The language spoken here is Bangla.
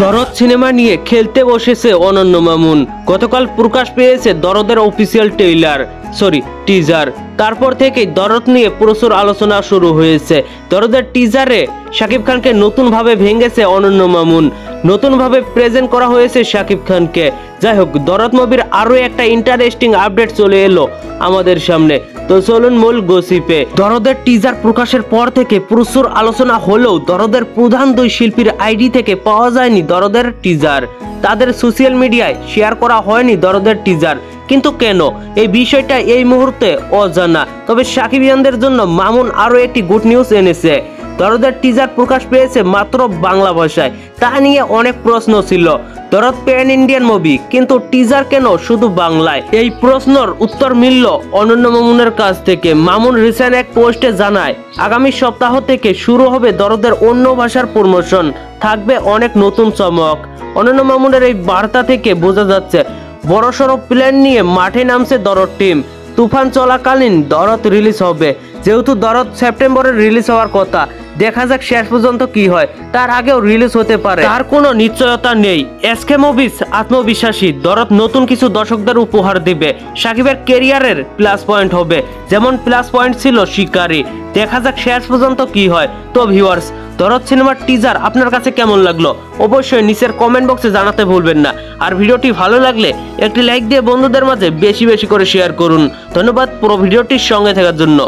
দরদ সিনেমা নিয়ে খেলতে বসেছে অনন্য মামুন। গতকাল প্রকাশ পেয়েছে দরদের অফিসিয়াল টিজার। তারপর থেকেই দরদ নিয়ে প্রচুর আলোচনা শুরু হয়েছে। দরদের টিজারে শাকিব খানকে নতুনভাবে ভেঙেছে অনন্য মামুন, নতুনভাবে প্রেজেন্ট করা হয়েছে শাকিব খানকে। যাই হোক, দরদ মুভির আরো একটা ইন্টারেস্টিং আপডেট চলে এলো আমাদের সামনে। তো চলুন মূল গসিপে। দরদের টিজার প্রকাশের পর থেকে প্রচুর আলোচনা হলেও দরদের প্রধান দুই শিল্পীর আইডি থেকে পাওয়া যায়নি দরদের টিজার। তাদের সোশ্যাল মিডিয়ায় শেয়ার করা হয়নি দরদের টিজার। কিন্তু কেন, এই বিষয়টা এই মুহূর্তে অজানা। তবে শাকিবিয়ানদের জন্য মামুন আরো একটি গুড নিউজ এনেছে। দরদের টিজার প্রকাশ পেয়েছে মাত্র বাংলা ভাষায়। তা নিয়ে অনেক প্রশ্ন ছিল। দরদ প্যান ইন্ডিয়ান মুভি, কিন্তু টিজার কেন শুধু বাংলায়? এই প্রশ্নের উত্তর মিলল অনন্য মামুনের কাছ থেকে। মামুন রিসেন্ট এক পোস্টে জানায়, আগামী সপ্তাহ থেকে শুরু হবে দরদের অন্য ভাষার প্রমোশন, থাকবে অনেক নতুন চমক। অনন্য মামুনের এই বার্তা থেকে বোঝা যাচ্ছে বড়সড় প্ল্যান নিয়ে মাঠে নামছে দরদ টিম। তুফান চলাকালীন দরদ রিলিজ হবে। যেহেতু দরদ সেপ্টেম্বরে রিলিজ হওয়ার কথা, দেখা যাক শেষ পর্যন্ত কি হয়। তার আগেও রিলিজ হতে পারে, তার কোনো নিশ্চয়তা নেই। এসকে মুভিজ আত্মবিশ্বাসী দরদ নতুন কিছু দর্শকদের উপহার দিবে। সাকিবের ক্যারিয়ারের প্লাস পয়েন্ট হবে, যেমন প্লাস পয়েন্ট ছিল শিকারী। দেখা যাক শেষ পর্যন্ত কি হয়। তো ভিউয়ার্স, দরদ সিনেমার টিজার আপনার কাছে কেমন লাগলো অবশ্যই নিচের কমেন্ট বক্সে জানাতে ভুলবেন না। আর ভিডিওটি ভালো লাগলে একটি লাইক দিয়ে বন্ধুদের মাঝে বেশি বেশি করে শেয়ার করুন। ধন্যবাদ পুরো ভিডিওটির সঙ্গে থাকার জন্য।